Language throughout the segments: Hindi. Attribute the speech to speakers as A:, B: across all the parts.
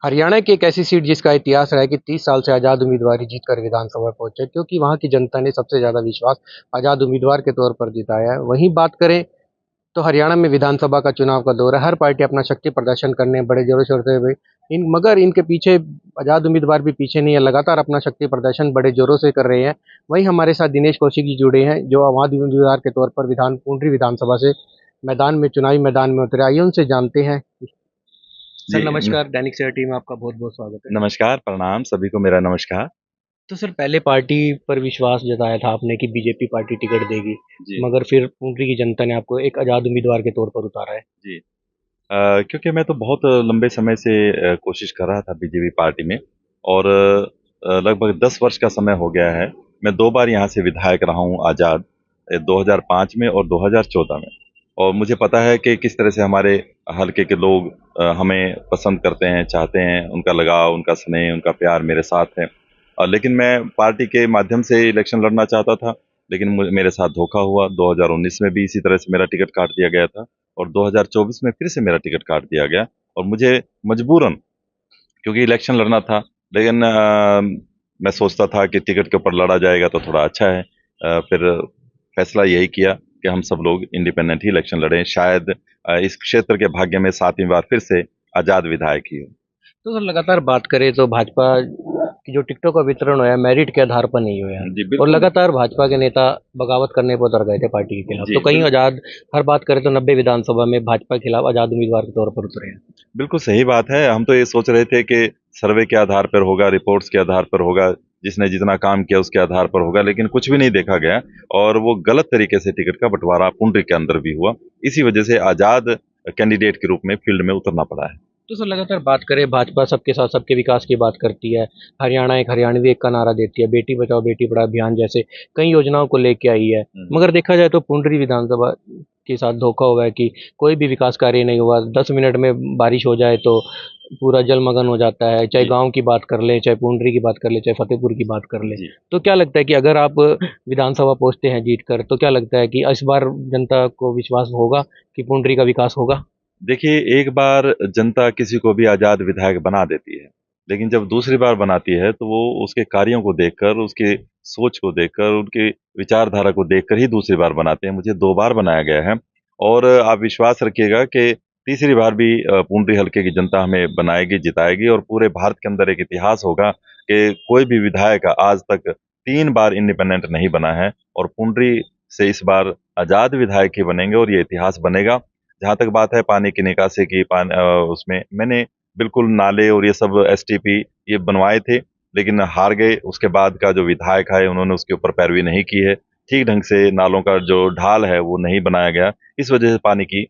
A: हरियाणा की एक ऐसी सीट जिसका इतिहास रहा है कि 30 साल से आज़ाद उम्मीदवार ही जीतकर विधानसभा पहुंचे, क्योंकि वहां की जनता ने सबसे ज्यादा विश्वास आज़ाद उम्मीदवार के तौर पर जिताया है। वहीं बात करें तो हरियाणा में विधानसभा का चुनाव का दौर है। हर पार्टी अपना शक्ति प्रदर्शन करने बड़े जोरों शोर से हुए इन मगर इनके पीछे आज़ाद उम्मीदवार भी पीछे नहीं है, लगातार अपना शक्ति प्रदर्शन बड़े जोरों से कर रहे हैं। वहीं हमारे साथ दिनेश कौशिक जी जुड़े हैं, जो आज़ाद उम्मीदवार के तौर पर पुंडरी विधानसभा से चुनावी मैदान में उतरे। आइए उनसे जानते हैं। सर
B: जी,
A: नमस्कार, दैनिक सवेरा टीम में आपका बहुत-बहुत स्वागत है।
B: नमस्कार, प्रणाम, सभी को मेरा नमस्कार।
A: तो सर पहले पार्टी पर विश्वास जताया था आपने कि बीजेपी पार्टी टिकट देगी,
B: जी,
A: मगर फिर पुंडरी की जनता ने आपको एक आज़ाद उम्मीदवार के तौर पर उतारा है।
B: जी। क्योंकि मैं तो बहुत लंबे समय से कोशिश कर रहा था बीजेपी पार्टी में और लगभग 10 वर्ष का समय हो गया है। मैं 2 बार यहाँ से विधायक रहा हूँ आज़ाद 2005 में और 2014 में। और मुझे पता है कि किस तरह से हमारे हलके के लोग हमें पसंद करते हैं, चाहते हैं, उनका लगाव, उनका स्नेह, उनका प्यार मेरे साथ है। लेकिन मैं पार्टी के माध्यम से इलेक्शन लड़ना चाहता था, लेकिन मेरे साथ धोखा हुआ। 2019 में भी इसी तरह से मेरा टिकट काट दिया गया था और 2024 में फिर से मेरा टिकट काट दिया गया और मुझे मजबूरन, क्योंकि इलेक्शन लड़ना था, लेकिन मैं सोचता था कि टिकट के ऊपर लड़ा जाएगा तो थोड़ा अच्छा है। फिर फैसला यही किया कि हम सब लोग इंडिपेंडेंट ही इलेक्शन लड़ें। शायद इस क्षेत्र के भाग्य में 7वीं बार फिर से आज़ाद विधायक ही हो।
A: तो सर लगातार बात करें तो भाजपा की जो टिकटों का वितरण हुआ है मेरिट के आधार पर नहीं हुआ है,
B: जी,
A: और
B: बिल्कुल।
A: लगातार भाजपा के नेता बगावत करने पर उतर गए थे पार्टी के खिलाफ।
B: जी,
A: तो कहीं आज़ाद, हर बात करें तो 90 विधानसभा में भाजपा के खिलाफ आज़ाद उम्मीदवार के तौर पर उतरे हैं।
B: बिल्कुल सही बात है। हम तो ये सोच रहे थे कि सर्वे के आधार पर होगा, रिपोर्ट्स के आधार पर होगा, जिसने जितना काम किया उसके आधार पर होगा, लेकिन कुछ भी नहीं देखा गया और वो गलत तरीके से टिकट का बँटवारा पुंडरी के अंदर भी हुआ। इसी वजह से आज़ाद कैंडिडेट के रूप में फील्ड में उतरना पड़ा है।
A: तो सर लगातार बात करें, भाजपा सबके साथ सबके विकास की बात करती है। हरियाणा एक हरियाणवी एक का नारा देती है, बेटी बचाओ बेटी पढ़ाओ अभियान जैसे कई योजनाओं को लेके आई है।
B: हुँ।
A: मगर देखा जाए तो पुंडरी विधानसभा के साथ धोखा हुआ है कि कोई भी विकास कार्य नहीं हुआ। 10 मिनट में बारिश हो जाए तो पूरा जलमग्न हो जाता है। चाहे
B: जी,
A: गाँव की बात कर लें, चाहे पुंडरी की बात कर लें, चाहे फतेहपुर की बात कर लें।
B: जी।
A: तो क्या लगता है कि अगर आप विधानसभा पहुँचते हैं जीत कर, तो क्या लगता है कि इस बार जनता को विश्वास होगा कि पुंडरी का विकास होगा?
B: देखिए, एक बार जनता किसी को भी आज़ाद विधायक बना देती है, लेकिन जब दूसरी बार बनाती है, तो वो उसके कार्यों को देखकर, उसकी सोच को देखकर, उनकी विचारधारा को देखकर ही दूसरी बार बनाते हैं। मुझे 2 बार बनाया गया है और आप विश्वास रखिएगा कि तीसरी बार भी पुंडरी हलके की जनता हमें बनाएगी, जिताएगी और पूरे भारत के अंदर एक इतिहास होगा कि कोई भी विधायक आज तक 3 बार इंडिपेंडेंट नहीं बना है और पुंडरी से इस बार आज़ाद विधायक ही बनेंगे और ये इतिहास बनेगा। जहाँ तक बात है पानी की निकासी की, उसमें मैंने बिल्कुल नाले और ये सब एसटीपी ये बनवाए थे, लेकिन हार गए। उसके बाद का जो विधायक आए, उन्होंने उसके ऊपर पैरवी नहीं की है। ठीक ढंग से नालों का जो ढाल है, वो नहीं बनाया गया। इस वजह से पानी की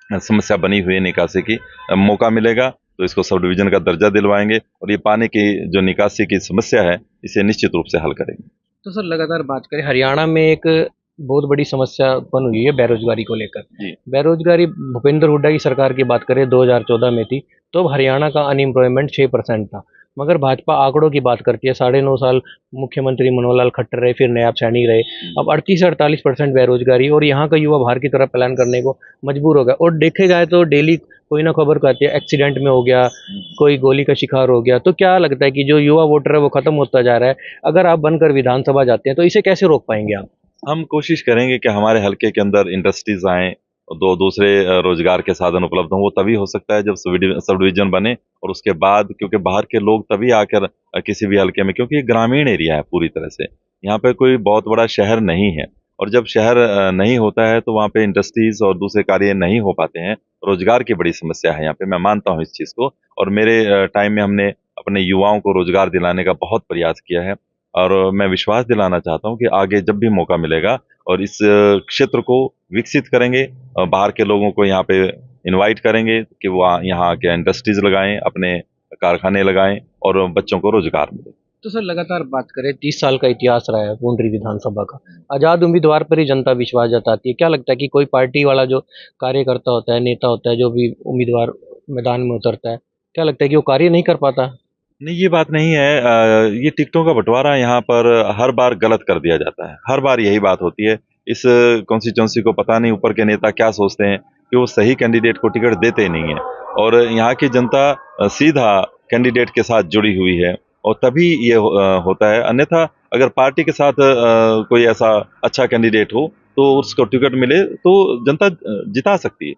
B: समस्या बनी हुई है निकासी की। मौका मिलेगा तो इसको सब डिवीज़न का दर्जा दिलवाएँगे और ये पानी की जो निकासी की समस्या है, इसे निश्चित रूप से हल करेंगे।
A: तो सर लगातार बात करें, हरियाणा में एक बहुत बड़ी समस्या उत्पन्न हुई है बेरोजगारी को लेकर।
B: जी,
A: बेरोजगारी भूपेंद्र हुड्डा की सरकार की बात करें 2014 में थी, तो हरियाणा का अनएम्प्लॉयमेंट 6% था। मगर भाजपा आंकड़ों की बात करती है, 9.5 साल मुख्यमंत्री मनोहर लाल खट्टर रहे, फिर नयाब सैनी रहे। अब 38 से 48% बेरोजगारी, और यहाँ का युवा बाहर की तरफ पलायन करने को मजबूर हो गया। और देखे जाए तो डेली कोई ना खबर कहती है एक्सीडेंट में हो गया, कोई गोली का शिकार हो गया। तो क्या लगता है कि जो युवा वोटर है वो खत्म होता जा रहा है? अगर आप बनकर विधानसभा जाते हैं तो इसे कैसे रोक पाएंगे आप?
B: हम कोशिश करेंगे कि हमारे हलके के अंदर इंडस्ट्रीज़ आएँ, दो दूसरे रोज़गार के साधन उपलब्ध हों। वो तभी हो सकता है जब सब डिवीज़न बने और उसके बाद, क्योंकि बाहर के लोग तभी आकर किसी भी हलके में, क्योंकि ये ग्रामीण एरिया है पूरी तरह से। यहाँ पे कोई बहुत बड़ा शहर नहीं है और जब शहर नहीं होता है तो वहाँ पे इंडस्ट्रीज़ और दूसरे कार्य नहीं हो पाते हैं। रोज़गार की बड़ी समस्या है यहाँ पे, मैं मानता हूँ इस चीज़ को और मेरे टाइम में हमने अपने युवाओं को रोज़गार दिलाने का बहुत प्रयास किया है। और मैं विश्वास दिलाना चाहता हूँ कि आगे जब भी मौका मिलेगा और इस क्षेत्र को विकसित करेंगे, बाहर के लोगों को यहाँ पे इनवाइट करेंगे कि वो यहाँ आके इंडस्ट्रीज लगाएं, अपने कारखाने लगाएं और बच्चों को रोजगार मिले।
A: तो सर लगातार बात करें, 30 साल का इतिहास रहा है पुंडरी विधानसभा का। आजाद उम्मीदवार पर ही जनता विश्वास जताती है। क्या लगता है कि कोई पार्टी वाला जो कार्यकर्ता होता है, नेता होता है, जो भी उम्मीदवार मैदान में उतरता है, क्या लगता है कि वो कार्य नहीं कर पाता?
B: नहीं, ये बात नहीं है। ये टिकटों का बंटवारा यहाँ पर हर बार गलत कर दिया जाता है। हर बार यही बात होती है। इस कॉन्स्टिट्यूएंसी को पता नहीं ऊपर के नेता क्या सोचते हैं कि वो सही कैंडिडेट को टिकट देते ही नहीं है। और यहाँ की जनता सीधा कैंडिडेट के साथ जुड़ी हुई है और तभी ये होता है। अन्यथा अगर पार्टी के साथ कोई ऐसा अच्छा कैंडिडेट हो तो उसको टिकट मिले तो जनता जिता सकती है।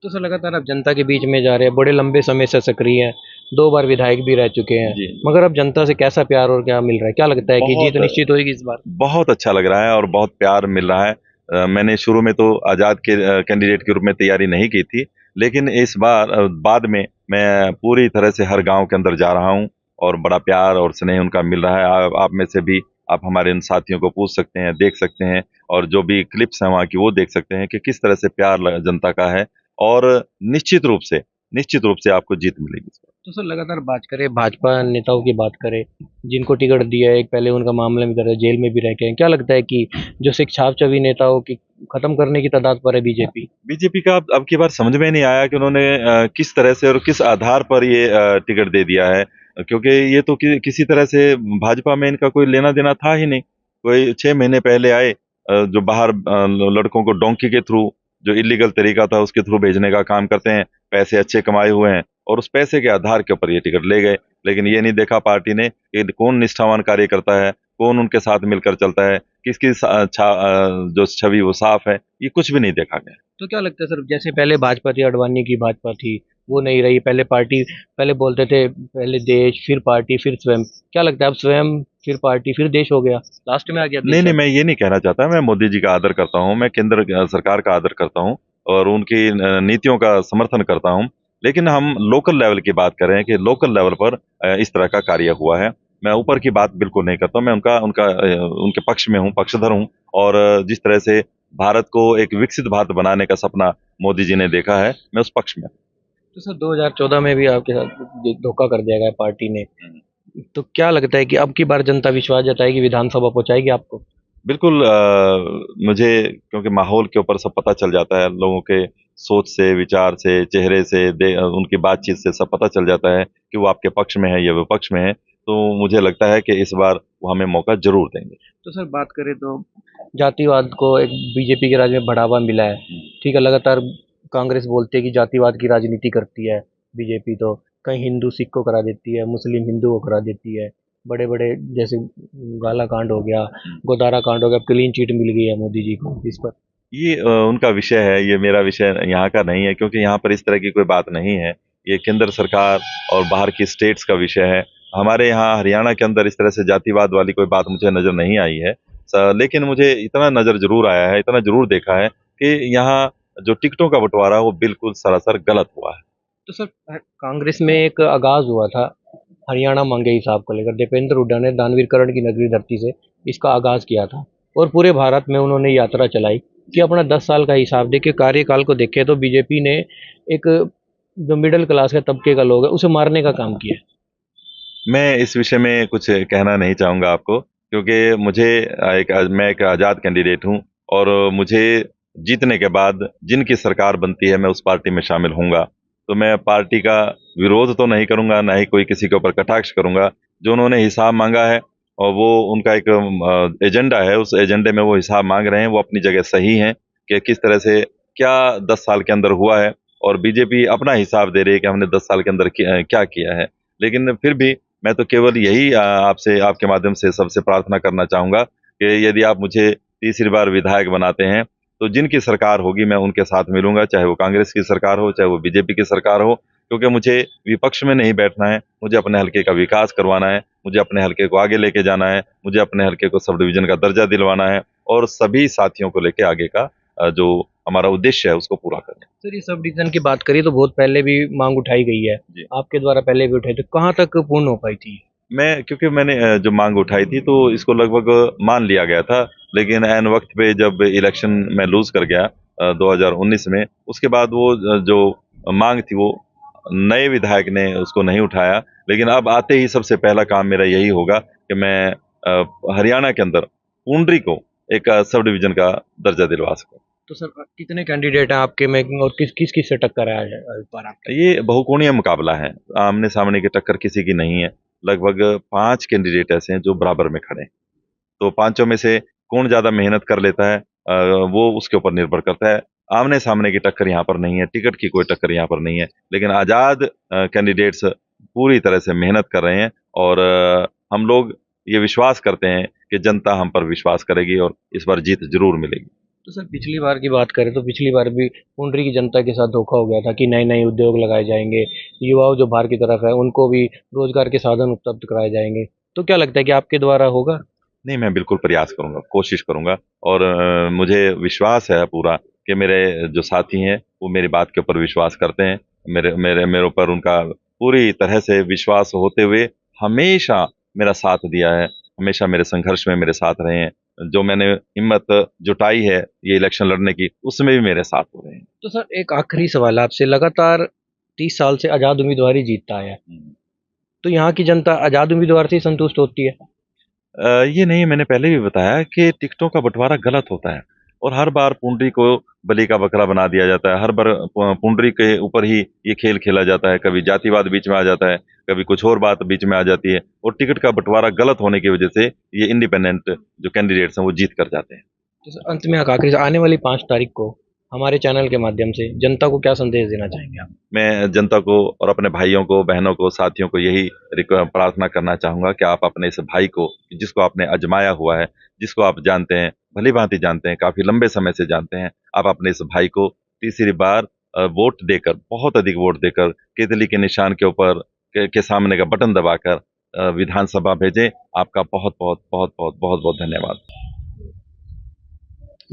A: तो सर लगातार आप जनता के बीच में जा रहे हैं, बड़े लंबे समय से सक्रिय हैं, 2 बार विधायक भी रह चुके हैं।
B: जी।
A: मगर अब जनता से कैसा प्यार और क्या मिल रहा है? क्या लगता है कि जीत
B: बहुत
A: निश्चित होएगी इस बार?
B: बहुत अच्छा लग रहा है और बहुत प्यार मिल रहा है। मैंने शुरू में तो आज़ाद के कैंडिडेट के रूप में तैयारी नहीं की थी, लेकिन इस बार बाद में मैं पूरी तरह से हर गाँव के अंदर जा रहा हूँ और बड़ा प्यार और स्नेह उनका मिल रहा है। आप में से भी आप हमारे इन साथियों को पूछ सकते हैं, देख सकते हैं और जो भी क्लिप्स हैं वहाँ की वो देख सकते हैं कि किस तरह से प्यार जनता का है और निश्चित रूप से आपको जीत मिलेगी।
A: तो सर लगातार बात करें भाजपा नेताओं की बात करें, जिनको टिकट दिया है, एक पहले उनका मामला भी कर जेल में भी रह के हैं। क्या लगता है कि जो शिक्षावचवी नेताओं की खत्म करने की तादाद पर है बीजेपी?
B: बीजेपी का अब की बार समझ में नहीं आया कि उन्होंने किस तरह से और किस आधार पर ये टिकट दे दिया है, क्योंकि ये तो किसी तरह से भाजपा में इनका कोई लेना देना था ही नहीं। कोई 6 महीने पहले आए, जो बाहर लड़कों को डोंकी के थ्रू, जो इलीगल तरीका था उसके थ्रू भेजने का काम करते हैं, पैसे अच्छे कमाए हुए हैं और उस पैसे के आधार के ऊपर ये टिकट ले गए। लेकिन ये नहीं देखा पार्टी ने कि कौन निष्ठावान कार्य करता है, कौन उनके साथ मिलकर चलता है, किसकी जो छवि वो साफ है, ये कुछ भी नहीं देखा गया।
A: तो क्या लगता है सर, जैसे पहले भाजपा थी, अडवाणी की भाजपा थी, वो नहीं रही। पहले पार्टी, पहले बोलते थे पहले देश फिर पार्टी फिर स्वयं। क्या लगता है अब स्वयं फिर पार्टी फिर देश हो गया, लास्ट में आ गया
B: नहीं,
A: देश
B: नहीं,
A: अब?
B: मैं ये नहीं कहना चाहता। मैं मोदी जी का आदर करता हूँ, मैं केंद्र सरकार का आदर करता हूँ और उनकी नीतियों का समर्थन करता हूँ। लेकिन हम लोकल लेवल की बात करें कि लोकल लेवल पर इस तरह का कार्य हुआ है। मैं ऊपर की बात बिल्कुल नहीं करता हूँ। मैं उनका उनका उनके पक्ष में हूँ, पक्षधर हूँ और जिस तरह से भारत को एक विकसित भारत बनाने का सपना मोदी जी ने देखा है, मैं उस पक्ष में
A: तो सर 2014 में भी आपके साथ धोखा कर दिया गया पार्टी ने।
B: हूँ।
A: तो क्या लगता है कि अब की बार जनता विश्वास जताएगी, विधानसभा पहुंचाएगी आपको?
B: बिल्कुल, मुझे क्योंकि माहौल के ऊपर सब पता चल जाता है, लोगों के सोच से, विचार से, चेहरे से, उनकी बातचीत से सब पता चल जाता है कि वो आपके पक्ष में है या विपक्ष में है। तो मुझे लगता है कि इस बार वो हमें मौका ज़रूर देंगे।
A: तो सर बात करें तो जातिवाद को एक बीजेपी के राज में बढ़ावा मिला है। ठीक है, लगातार कांग्रेस बोलती है कि जातिवाद की राजनीति करती है बीजेपी। तो कहीं हिंदू सिख को करा देती है, मुस्लिम हिंदू को करा देती है। बड़े बड़े जैसे गाला कांड हो गया, गोदारा कांड हो गया, अब क्लीन चिट मिल गई है मोदी जी को इस पर।
B: ये उनका विषय है, ये मेरा विषय यहाँ का नहीं है, क्योंकि यहाँ पर इस तरह की कोई बात नहीं है। ये केंद्र सरकार और बाहर की स्टेट्स का विषय है। हमारे यहाँ हरियाणा के अंदर इस तरह से जातिवाद वाली कोई बात मुझे नज़र नहीं आई है। लेकिन मुझे इतना नज़र ज़रूर आया है, इतना ज़रूर देखा है कि यहाँ जो टिकटों का बंटवारा है, वो बिल्कुल सरासर गलत हुआ है।
A: तो सर कांग्रेस में एक आगाज हुआ था हरियाणा मांगे हिसाब को लेकर। दीपेंद्र हुड्डा ने दानवीर कर्ण की नगरी धरती से इसका आगाज किया था और पूरे भारत में उन्होंने यात्रा चलाई कि अपना 10 साल का हिसाब देके, कार्यकाल को देखे तो बीजेपी ने एक जो मिडिल क्लास के तबके का लोग है उसे मारने का काम किया है।
B: मैं इस विषय में कुछ कहना नहीं चाहूँगा आपको, क्योंकि मैं एक आज़ाद कैंडिडेट हूँ और मुझे जीतने के बाद जिनकी सरकार बनती है, मैं उस पार्टी में शामिल होऊँगा। तो मैं पार्टी का विरोध तो नहीं करूँगा, ना ही कोई किसी के ऊपर कटाक्ष करूँगा। जो उन्होंने हिसाब माँगा है और वो उनका एक एजेंडा है, उस एजेंडे में वो हिसाब माँग रहे हैं, वो अपनी जगह सही हैं कि किस तरह से क्या 10 साल के अंदर हुआ है और बीजेपी अपना हिसाब दे रही है कि हमने 10 साल के अंदर क्या किया है। लेकिन फिर भी मैं तो केवल यही आपसे, आपके माध्यम से सबसे प्रार्थना करना चाहूँगा कि यदि आप मुझे तीसरी बार विधायक बनाते हैं, तो जिनकी सरकार होगी मैं उनके साथ मिलूँगा, चाहे वो कांग्रेस की सरकार हो, चाहे वो बीजेपी की सरकार हो, क्योंकि मुझे विपक्ष में नहीं बैठना है, मुझे अपने हलके का विकास करवाना है, मुझे अपने हलके को आगे लेके जाना है, मुझे अपने हलके को सब डिवीज़न का दर्जा दिलवाना है और सभी साथियों को लेके आगे का जो हमारा उद्देश्य है उसको पूरा करना है।
A: सर ये सब डिवीजन की बात करिए तो बहुत पहले भी मांग उठाई गई है,
B: जी।
A: आपके द्वारा पहले भी उठाई, तो कहाँ तक पूर्ण हो पाई थी?
B: क्योंकि मैंने जो माँग उठाई थी तो इसको लगभग मान लिया गया था, लेकिन ऐन वक़्त पे जब इलेक्शन मैं लूज़ कर गया 2019 में, उसके बाद वो जो माँग थी वो नए विधायक ने उसको नहीं उठाया। लेकिन अब आते ही सबसे पहला काम मेरा यही होगा कि मैं हरियाणा के अंदर पुंडरी को एक सब डिवीज़न का दर्जा दिलवा सकूँ।
A: तो सर कितने कैंडिडेट हैं आपके में और किस किस किस से टक्कर है आज इस बार आपकी?
B: ये बहुकोणीय मुकाबला है, आमने-सामने की टक्कर किसी की नहीं है। लगभग 5 कैंडिडेट ऐसे हैं जो बराबर में खड़े हैं। तो पाँचों में से कौन ज़्यादा मेहनत कर लेता है, वो उसके ऊपर निर्भर करता है। आमने सामने की टक्कर यहाँ पर नहीं है, टिकट की कोई टक्कर यहाँ पर नहीं है, लेकिन आज़ाद कैंडिडेट्स पूरी तरह से मेहनत कर रहे हैं और हम लोग ये विश्वास करते हैं कि जनता हम पर विश्वास करेगी और इस बार जीत जरूर मिलेगी।
A: तो सर पिछली बार की बात करें तो पिछली बार भी पुंडरी की जनता के साथ धोखा हो गया था कि नए नए उद्योग लगाए जाएंगे, युवाओं जो बाहर की तरफ है उनको भी रोजगार के साधन उपलब्ध कराए जाएंगे। तो क्या लगता है कि आपके द्वारा होगा?
B: नहीं, मैं बिल्कुल प्रयास करूँगा, कोशिश करूँगा और मुझे विश्वास है पूरा कि मेरे जो साथी हैं, वो मेरी बात के ऊपर विश्वास करते हैं। मेरे ऊपर उनका पूरी तरह से विश्वास होते हुए हमेशा मेरा साथ दिया है, हमेशा मेरे संघर्ष में मेरे साथ रहे हैं। जो मैंने हिम्मत जुटाई है ये इलेक्शन लड़ने की, उसमें भी मेरे साथ हो रहे हैं।
A: तो सर एक आखिरी सवाल आपसे, लगातार 30 साल से आज़ाद उम्मीदवार ही जीतता है, तो यहाँ की जनता आज़ाद उम्मीदवार से ही संतुष्ट होती है?
B: ये नहीं, मैंने पहले भी बताया कि टिकटों का बंटवारा गलत होता है और हर बार पुंडरी को बलि का बकरा बना दिया जाता है। हर बार पुंडरी के ऊपर ही ये खेल खेला जाता है। कभी जातिवाद बीच में आ जाता है, कभी कुछ और बात बीच में आ जाती है और टिकट का बंटवारा गलत होने की वजह से ये इंडिपेंडेंट जो कैंडिडेट्स हैं वो जीत कर जाते हैं।
A: तो सर अंत में आखिरी से आने वाली 5 तारीख को हमारे चैनल के माध्यम से जनता को क्या संदेश देना चाहेंगे आप?
B: मैं जनता को और अपने भाइयों को, बहनों को, साथियों को यही प्रार्थना करना चाहूँगा कि आप अपने इस भाई को, जिसको आपने आजमाया हुआ है, जिसको आप जानते हैं, भली-भांति जानते हैं, काफ़ी लंबे समय से जानते हैं, आप अपने इस भाई को तीसरी बार वोट देकर, बहुत अधिक वोट देकर, केतली के निशान के ऊपर के सामने का बटन दबाकर विधानसभा भेजें। आपका बहुत-बहुत, बहुत-बहुत, बहुत-बहुत धन्यवाद।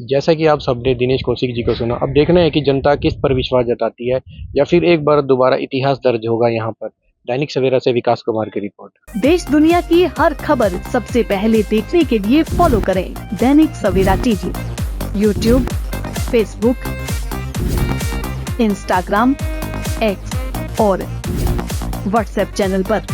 A: जैसा कि आप सबने दिनेश कौशिक जी को सुना, अब देखना है कि जनता किस पर विश्वास जताती है या फिर एक बार दोबारा इतिहास दर्ज होगा यहाँ पर। दैनिक सवेरा से विकास कुमार की रिपोर्ट।
C: देश दुनिया की हर खबर सबसे पहले देखने के लिए फॉलो करें Dainik Savera TV, YouTube, Facebook, Instagram, X और व्हाट्सएप चैनल पर।